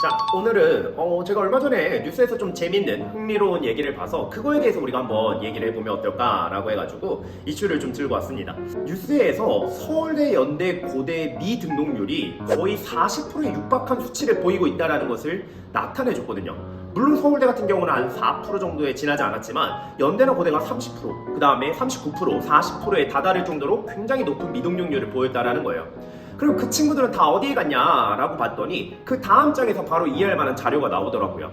자, 오늘은 제가 얼마 전에 뉴스에서 좀 재밌는 흥미로운 얘기를 봐서 그거에 대해서 우리가 한번 얘기를 해보면 어떨까라고 해가지고 이슈를 좀 들고 왔습니다. 뉴스에서 서울대, 연대, 고대 미등록률이 거의 40%에 육박한 수치를 보이고 있다는 것을 나타내줬거든요. 물론 서울대 같은 경우는 한 4% 정도에 지나지 않았지만 연대나 고대가 30%, 그 다음에 39%, 40%에 다다를 정도로 굉장히 높은 미등록률을 보였다는 거예요. 그럼 그 친구들은 다 어디에 갔냐라고 봤더니 그 다음 장에서 바로 이해할 만한 자료가 나오더라고요.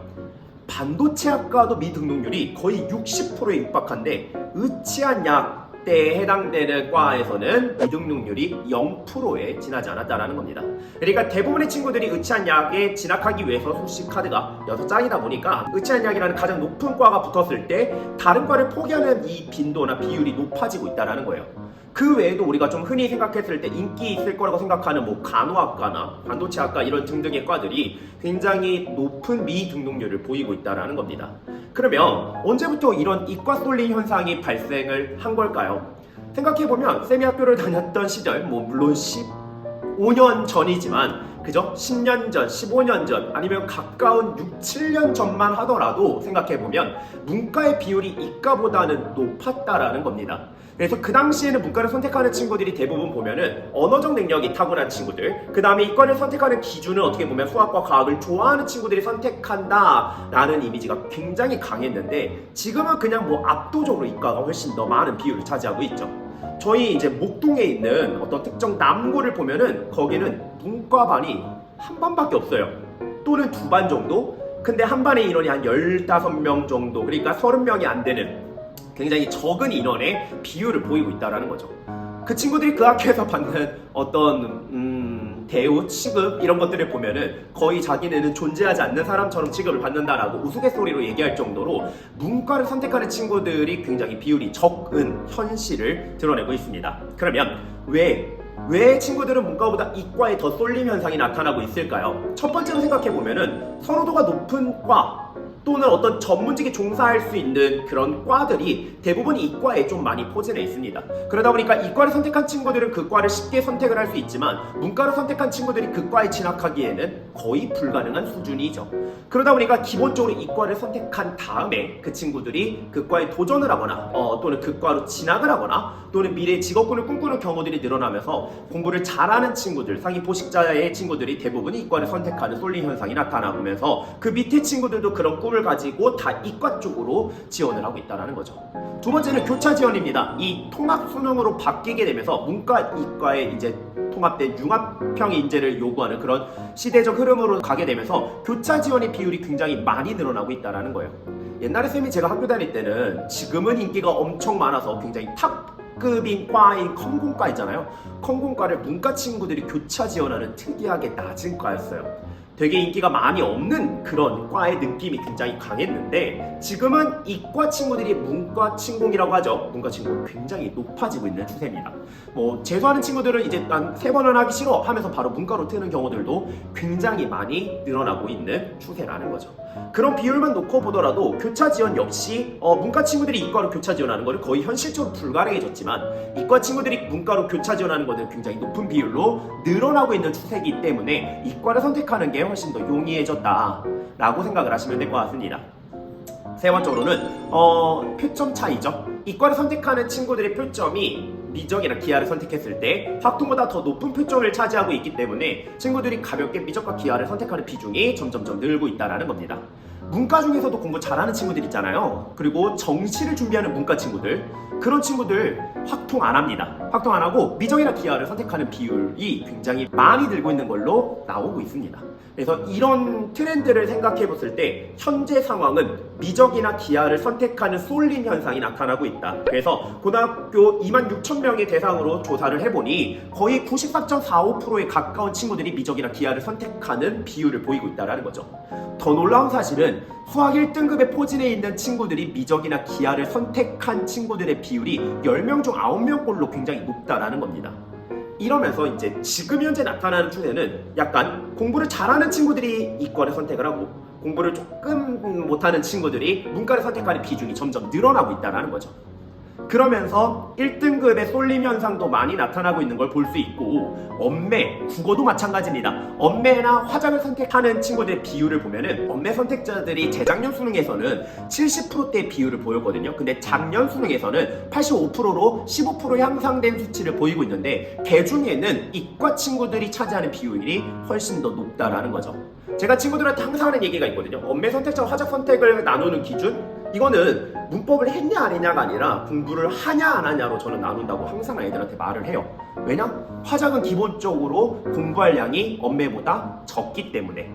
반도체학과도 미등록률이 거의 60%에 육박한데 의치안약대에 해당되는 과에서는 미등록률이 0%에 지나지 않았다는 겁니다. 그러니까 대부분의 친구들이 의치안약에 진학하기 위해서 수시 카드가 6장이다 보니까 의치안약이라는 가장 높은 과가 붙었을 때 다른 과를 포기하는 이 빈도나 비율이 높아지고 있다는 거예요. 그 외에도 우리가 좀 흔히 생각했을 때 인기 있을 거라고 생각하는 뭐 간호학과나 반도체학과 이런 등등의 과들이 굉장히 높은 미등록률을 보이고 있다는 겁니다. 그러면 언제부터 이런 이과 쏠림 현상이 발생을 한 걸까요? 생각해보면 쌤이 학교를 다녔던 시절, 물론 15년 전이지만 그죠? 10년 전, 15년 전 아니면 가까운 6, 7년 전만 하더라도 생각해보면 문과의 비율이 이과보다는 높았다라는 겁니다. 그래서 그 당시에는 문과를 선택하는 친구들이 대부분 보면은 언어적 능력이 타고난 친구들, 그 다음에 이과를 선택하는 기준은 어떻게 보면 수학과 과학을 좋아하는 친구들이 선택한다라는 이미지가 굉장히 강했는데 지금은 그냥 압도적으로 이과가 훨씬 더 많은 비율을 차지하고 있죠. 저희 이제 목동에 있는 어떤 특정 남고를 보면은 거기는 문과반이 한 반밖에 없어요. 또는 2반 정도? 근데 한 반의 인원이 한 15명 정도, 그러니까 30명이 안 되는 굉장히 적은 인원의 비율을 보이고 있다는 거죠. 그 친구들이 그 학교에서 받는 어떤 대우, 취급 이런 것들을 보면은 거의 자기네는 존재하지 않는 사람처럼 취급을 받는다라고 우스갯소리로 얘기할 정도로 문과를 선택하는 친구들이 굉장히 비율이 적은 현실을 드러내고 있습니다. 그러면 왜 친구들은 문과보다 이과에 더 쏠림 현상이 나타나고 있을까요? 첫 번째로 생각해보면은 선호도가 높은 과 또는 어떤 전문직에 종사할 수 있는 그런 과들이 대부분 이과에 좀 많이 포진해 있습니다. 그러다 보니까 이과를 선택한 친구들은 그 과를 쉽게 선택을 할 수 있지만 문과를 선택한 친구들이 그 과에 진학하기에는 거의 불가능한 수준이죠. 그러다 보니까 기본적으로 이과를 선택한 다음에 그 친구들이 그 과에 도전을 하거나 또는 그 과로 진학을 하거나 또는 미래의 직업군을 꿈꾸는 경우들이 늘어나면서 공부를 잘하는 친구들, 상위 포식자의 친구들이 대부분 이과를 선택하는 쏠림 현상이 나타나면서 그 밑에 친구들도 그런 꿈을 가지고 다 이과 쪽으로 지원을 하고 있다는 거죠. 두 번째는 교차 지원입니다. 이 통합 수능으로 바뀌게 되면서 문과, 이과에 이제 통합된 융합형 인재를 요구하는 그런 시대적 흐름으로 가게 되면서 교차 지원의 비율이 굉장히 많이 늘어나고 있다는 거예요. 옛날에 쌤이 제가 학교 다닐 때는 지금은 인기가 엄청 많아서 굉장히 탑급인 과인 컴공과 있잖아요. 컴공과를 문과 친구들이 교차 지원하는 특이하게 낮은 과였어요. 되게 인기가 많이 없는 그런 과의 느낌이 굉장히 강했는데 지금은 이과 친구들이 문과 친공이라고 하죠. 문과 친공 굉장히 높아지고 있는 추세입니다. 재수하는 친구들은 이제 난 3번은 하기 싫어 하면서 바로 문과로 트는 경우들도 굉장히 많이 늘어나고 있는 추세라는 거죠. 그런 비율만 놓고 보더라도 교차 지원 역시 문과 친구들이 이과로 교차 지원하는 것은 거의 현실적으로 불가능해졌지만 이과 친구들이 문과로 교차 지원하는 것은 굉장히 높은 비율로 늘어나고 있는 추세이기 때문에 이과를 선택하는 게 훨씬 더 용이해졌다라고 생각을 하시면 될 것 같습니다. 세 번째로는 표점 차이죠. 이과를 선택하는 친구들의 표점이 미적이나 기하를 선택했을 때 확통보다 더 높은 표점을 차지하고 있기 때문에 친구들이 가볍게 미적과 기하를 선택하는 비중이 점점점 늘고 있다는 겁니다. 문과 중에서도 공부 잘하는 친구들 있잖아요. 그리고 정시를 준비하는 문과 친구들, 그런 친구들 확통 안 합니다. 확통 안 하고 미적이나 기하를 선택하는 비율이 굉장히 많이 늘고 있는 걸로 나오고 있습니다. 그래서 이런 트렌드를 생각해 봤을 때 현재 상황은 미적이나 기하를 선택하는 쏠림 현상이 나타나고 있다. 그래서 고등학교 26,000명의 대상으로 조사를 해보니 거의 94.45%에 가까운 친구들이 미적이나 기하를 선택하는 비율을 보이고 있다는 거죠. 더 놀라운 사실은 수학 1등급에 포진해 있는 친구들이 미적이나 기하를 선택한 친구들의 비율이 10명 중 9명꼴로 굉장히 높다라는 겁니다. 이러면서 이제 지금 현재 나타나는 추세는 약간 공부를 잘하는 친구들이 이과를 선택을 하고 공부를 조금 못하는 친구들이 문과를 선택하는 비중이 점점 늘어나고 있다는 거죠. 그러면서 1등급의 쏠림 현상도 많이 나타나고 있는 걸 볼 수 있고, 엄매, 국어도 마찬가지입니다. 엄매나 화작을 선택하는 친구들의 비율을 보면은 엄매 선택자들이 재작년 수능에서는 70%대의 비율을 보였거든요. 근데 작년 수능에서는 85%로 15% 향상된 수치를 보이고 있는데, 개중에는 이과 친구들이 차지하는 비율이 훨씬 더 높다라는 거죠. 제가 친구들한테 항상 하는 얘기가 있거든요. 엄매 선택자와 화작 선택을 나누는 기준? 이거는 문법을 했냐 안 했냐가 아니라 공부를 하냐 안 하냐로 저는 나눈다고 항상 아이들한테 말을 해요. 왜냐? 화작은 기본적으로 공부할 양이 엄매보다 적기 때문에.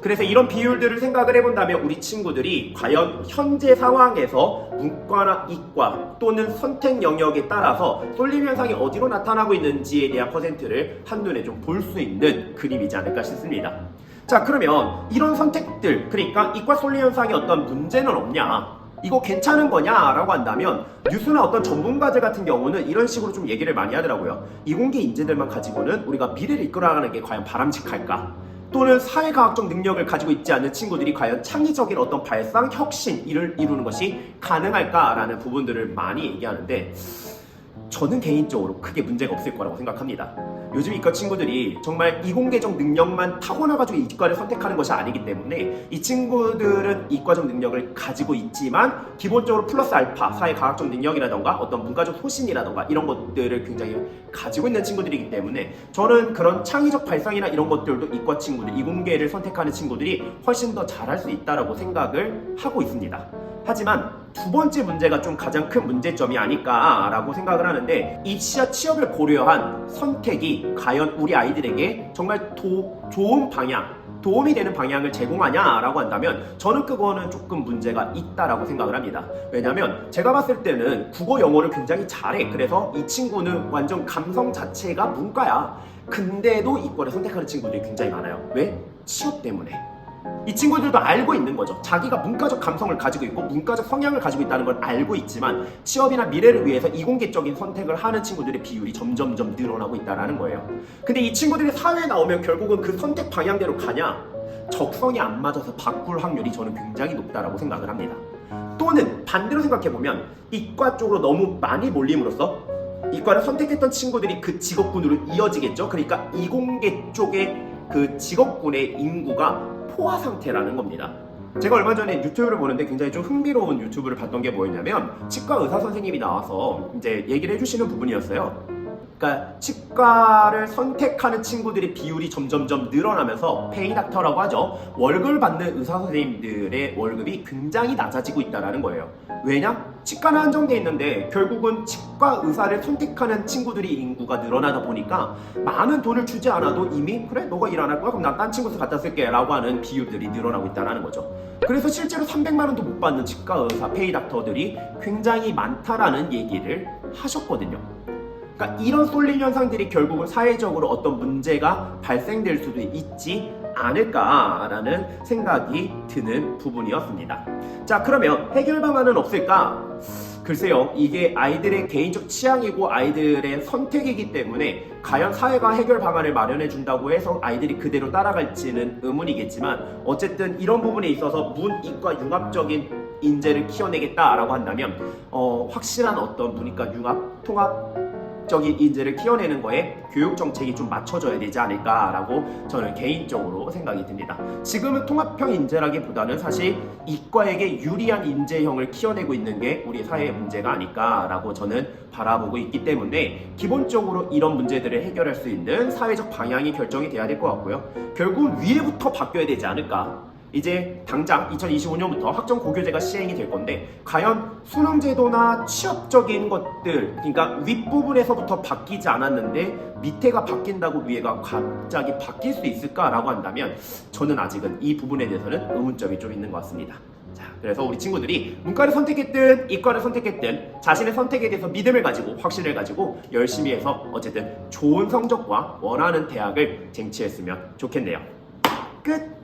그래서 이런 비율들을 생각을 해본다면 우리 친구들이 과연 현재 상황에서 문과나 이과 또는 선택 영역에 따라서 쏠림 현상이 어디로 나타나고 있는지에 대한 퍼센트를 한눈에 좀 볼 수 있는 그림이지 않을까 싶습니다. 자, 그러면 이런 선택들, 그러니까 이과 쏠림 현상에 어떤 문제는 없냐, 이거 괜찮은 거냐라고 한다면 뉴스나 어떤 전문가들 같은 경우는 이런 식으로 좀 얘기를 많이 하더라고요. 이공계 인재들만 가지고는 우리가 미래를 이끌어가는 게 과연 바람직할까? 또는 사회과학적 능력을 가지고 있지 않는 친구들이 과연 창의적인 어떤 발상, 혁신을 이루는 것이 가능할까라는 부분들을 많이 얘기하는데, 저는 개인적으로 크게 문제가 없을 거라고 생각합니다. 요즘 이과 친구들이 정말 이공계적 능력만 타고나가지고 이과를 선택하는 것이 아니기 때문에 이 친구들은 이과적 능력을 가지고 있지만 기본적으로 플러스 알파 사회과학적 능력이라던가 어떤 문과적 소신이라던가 이런 것들을 굉장히 가지고 있는 친구들이기 때문에 저는 그런 창의적 발상이나 이런 것들도 이과 친구들, 이공계를 선택하는 친구들이 훨씬 더 잘할 수 있다라고 생각을 하고 있습니다. 하지만 두 번째 문제가 좀 가장 큰 문제점이 아닐까라고 생각을 하는데, 입시와 취업을 고려한 선택이 과연 우리 아이들에게 정말 좋은 방향, 도움이 되는 방향을 제공하냐라고 한다면 저는 그거는 조금 문제가 있다라고 생각을 합니다. 왜냐면 제가 봤을 때는 국어 영어를 굉장히 잘해. 그래서 이 친구는 완전 감성 자체가 문과야. 근데도 이과를 선택하는 친구들이 굉장히 많아요. 왜? 취업 때문에. 이 친구들도 알고 있는 거죠. 자기가 문과적 감성을 가지고 있고 문과적 성향을 가지고 있다는 걸 알고 있지만 취업이나 미래를 위해서 이공계적인 선택을 하는 친구들의 비율이 점점점 늘어나고 있다는 거예요. 근데 이 친구들이 사회에 나오면 결국은 그 선택 방향대로 가냐? 적성이 안 맞아서 바꿀 확률이 저는 굉장히 높다라고 생각을 합니다. 또는 반대로 생각해보면 이과 쪽으로 너무 많이 몰림으로써 이과를 선택했던 친구들이 그 직업군으로 이어지겠죠. 그러니까 이공계 쪽의 그 직업군의 인구가 포화 상태라는 겁니다. 제가 얼마 전에 유튜브를 보는데 굉장히 좀 흥미로운 유튜브를 봤던 게 뭐였냐면, 치과 의사 선생님이 나와서 이제 얘기를 해주시는 부분이었어요. 그러니까 치과를 선택하는 친구들의 비율이 점점점 늘어나면서 페이닥터라고 하죠. 월급을 받는 의사 선생님들의 월급이 굉장히 낮아지고 있다는 거예요. 왜냐? 치과는 한정돼 있는데 결국은 치과 의사를 선택하는 친구들이 인구가 늘어나다 보니까 많은 돈을 주지 않아도 이미 그래 너가 일 안 할 거야? 그럼 난 딴 친구에서 갖다 쓸게 라고 하는 비율들이 늘어나고 있다는 거죠. 그래서 실제로 300만 원도 못 받는 치과 의사 페이닥터들이 굉장히 많다라는 얘기를 하셨거든요. 그러니까 이런 쏠림 현상들이 결국은 사회적으로 어떤 문제가 발생될 수도 있지 않을까라는 생각이 드는 부분이었습니다. 자, 그러면 해결 방안은 없을까? 글쎄요, 이게 아이들의 개인적 취향이고 아이들의 선택이기 때문에 과연 사회가 해결 방안을 마련해 준다고 해서 아이들이 그대로 따라갈지는 의문이겠지만, 어쨌든 이런 부분에 있어서 문, 이과 융합적인 인재를 키워내겠다라고 한다면 확실한 어떤 문이과 융합, 통합 적인 인재를 키워내는 거에 교육 정책이 좀 맞춰져야 되지 않을까라고 저는 개인적으로 생각이 듭니다. 지금은 통합형 인재라기보다는 사실 이과에게 유리한 인재형을 키워내고 있는 게 우리 사회의 문제가 아닐까라고 저는 바라보고 있기 때문에 기본적으로 이런 문제들을 해결할 수 있는 사회적 방향이 결정이 돼야 될 것 같고요. 결국 위에부터 바뀌어야 되지 않을까. 이제 당장 2025년부터 학점 고교제가 시행이 될 건데, 과연 수능제도나 취업적인 것들, 그러니까 윗부분에서부터 바뀌지 않았는데 밑에가 바뀐다고 위에가 갑자기 바뀔 수 있을까라고 한다면 저는 아직은 이 부분에 대해서는 의문점이 좀 있는 것 같습니다. 자, 그래서 우리 친구들이 문과를 선택했든 이과를 선택했든 자신의 선택에 대해서 믿음을 가지고 확신을 가지고 열심히 해서 어쨌든 좋은 성적과 원하는 대학을 쟁취했으면 좋겠네요. 끝!